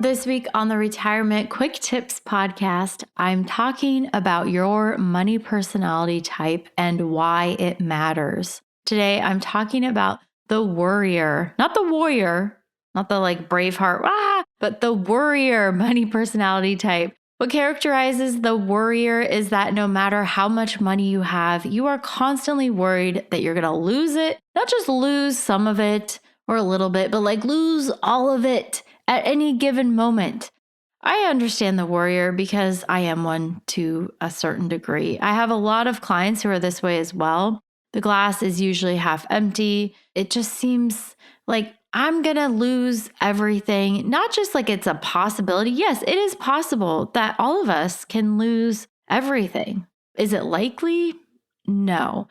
This week on the Retirement Quick Tips podcast, I'm talking about your money personality type and why it matters. Today, I'm talking about the worrier, not the warrior, not the like Braveheart, but the worrier money personality type. What characterizes the worrier is that no matter how much money you have, you are constantly worried that you're going to lose it, not just lose some of it or a little bit, but like lose all of it at any given moment. I understand the worrier because I am one to a certain degree. I have a lot of clients who are this way as well. The glass is usually half empty. It just seems like I'm going to lose everything. Not just like it's a possibility. Yes, it is possible that all of us can lose everything. Is it likely? No.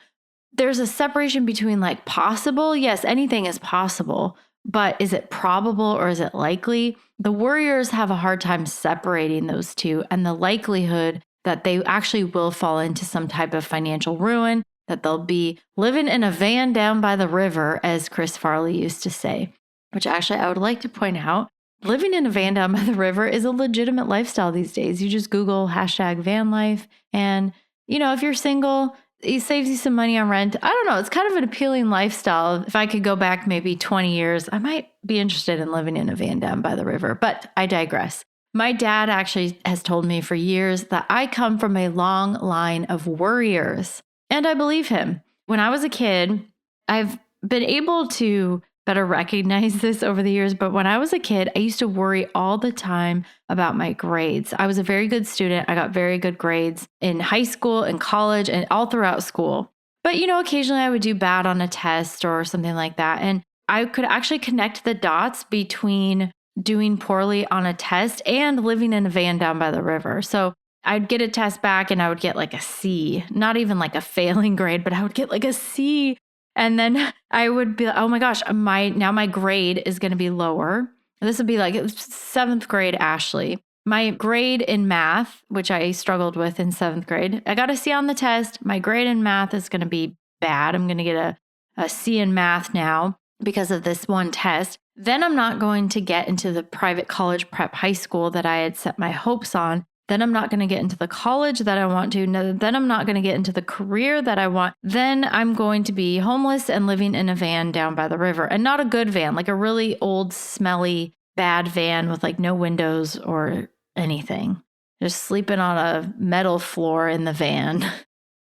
There's a separation between like possible. Yes, anything is possible. But is it probable or is it likely? The worriers have a hard time separating those two and the likelihood that they actually will fall into some type of financial ruin, that they'll be living in a van down by the river, as Chris Farley used to say, which actually I would like to point out. Living in a van down by the river is a legitimate lifestyle these days. You just Google #van life. And, if you're single, it saves you some money on rent. I don't know. It's kind of an appealing lifestyle. If I could go back maybe 20 years, I might be interested in living in a van down by the river, but I digress. My dad actually has told me for years that I come from a long line of worriers, and I believe him. When I was a kid, I've been able to better recognize this over the years, but when I was a kid, I used to worry all the time about my grades. I was a very good student. I got very good grades in high school and college and all throughout school. But, occasionally I would do bad on a test or something like that. And I could actually connect the dots between doing poorly on a test and living in a van down by the river. So I'd get a test back and I would get like a C, not even like a failing grade, but I would get like a C. And then I would be like, oh my gosh, my grade is going to be lower. This would be like 7th grade Ashley. My grade in math, which I struggled with in 7th grade, I got a C on the test. My grade in math is going to be bad. I'm going to get a C in math now because of this one test. Then I'm not going to get into the private college prep high school that I had set my hopes on. Then I'm not going to get into the college that I want to. Then I'm not going to get into the career that I want. Then I'm going to be homeless and living in a van down by the river, and not a good van, like a really old, smelly, bad van with like no windows or anything. Just sleeping on a metal floor in the van.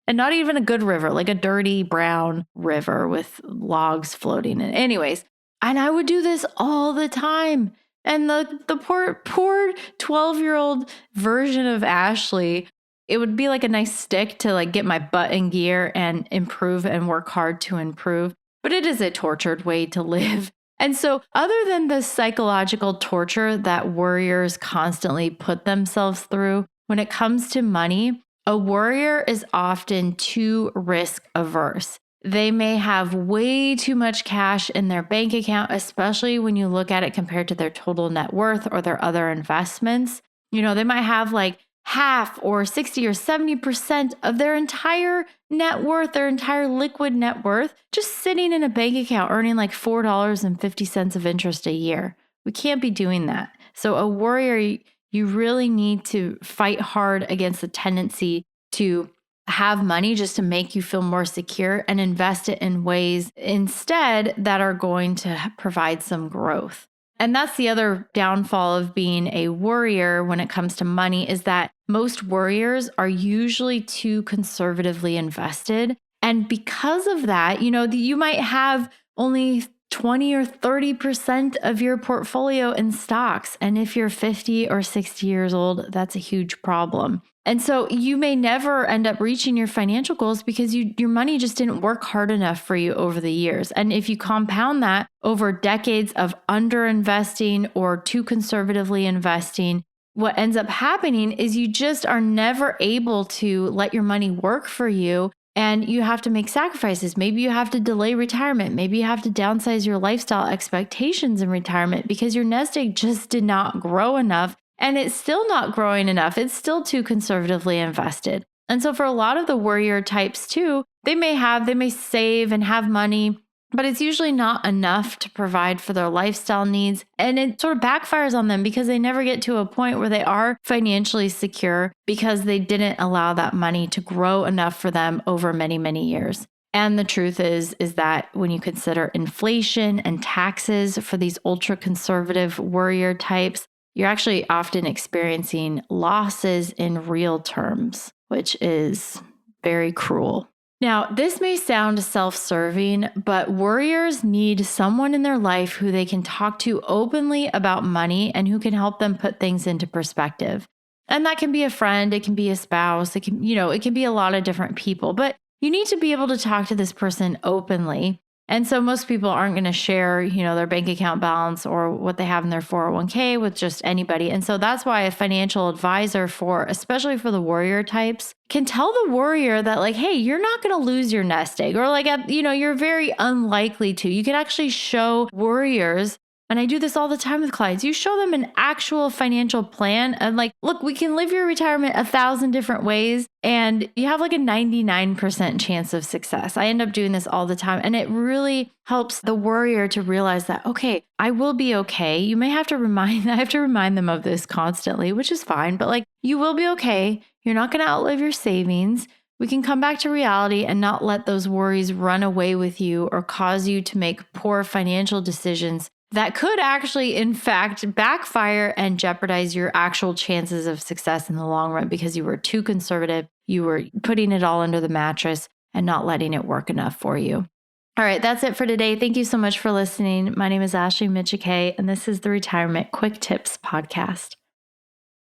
And not even a good river, like a dirty brown river with logs floating in. Anyways, and I would do this all the time. And the poor 12-year-old version of Ashley, it would be like a nice stick to like get my butt in gear and improve and work hard to improve. But it is a tortured way to live. And so other than the psychological torture that worriers constantly put themselves through, when it comes to money, a worrier is often too risk averse. They may have way too much cash in their bank account, especially when you look at it compared to their total net worth or their other investments. They might have like half or 60 or 70% of their entire net worth, their entire liquid net worth, just sitting in a bank account earning like $4.50 of interest a year. We can't be doing that. So a worrier, you really need to fight hard against the tendency to have money just to make you feel more secure and invest it in ways instead that are going to provide some growth. And that's the other downfall of being a worrier when it comes to money, is that most worriers are usually too conservatively invested. And because of that, you might have only 20 or 30% of your portfolio in stocks. And if you're 50 or 60 years old, that's a huge problem. And so you may never end up reaching your financial goals because your money just didn't work hard enough for you over the years. And if you compound that over decades of underinvesting or too conservatively investing, what ends up happening is you just are never able to let your money work for you. And you have to make sacrifices. Maybe you have to delay retirement. Maybe you have to downsize your lifestyle expectations in retirement because your nest egg just did not grow enough. And it's still not growing enough. It's still too conservatively invested. And so for a lot of the worrier types too, they may save and have money but it's usually not enough to provide for their lifestyle needs. And it sort of backfires on them because they never get to a point where they are financially secure because they didn't allow that money to grow enough for them over many, many years. And the truth is that when you consider inflation and taxes for these ultra conservative worrier types, you're actually often experiencing losses in real terms, which is very cruel. Now, this may sound self serving, but worriers need someone in their life who they can talk to openly about money and who can help them put things into perspective. And that can be a friend, it can be a spouse, it can be a lot of different people, but you need to be able to talk to this person openly. And so most people aren't going to share, their bank account balance or what they have in their 401k with just anybody. And so that's why a financial advisor especially for the worrier types, can tell the worrier that like, hey, you're not going to lose your nest egg, or like, you're very unlikely to. You can actually show worriers. And I do this all the time with clients. You show them an actual financial plan and like, look, we can live your retirement 1,000 different ways and you have like a 99% chance of success. I end up doing this all the time. And it really helps the worrier to realize that, okay, I will be okay. You may have to I have to remind them of this constantly, which is fine, but like, you will be okay. You're not going to outlive your savings. We can come back to reality and not let those worries run away with you or cause you to make poor financial decisions that could actually, in fact, backfire and jeopardize your actual chances of success in the long run because you were too conservative. You were putting it all under the mattress and not letting it work enough for you. All right, that's it for today. Thank you so much for listening. My name is Ashley Michike, and this is the Retirement Quick Tips Podcast.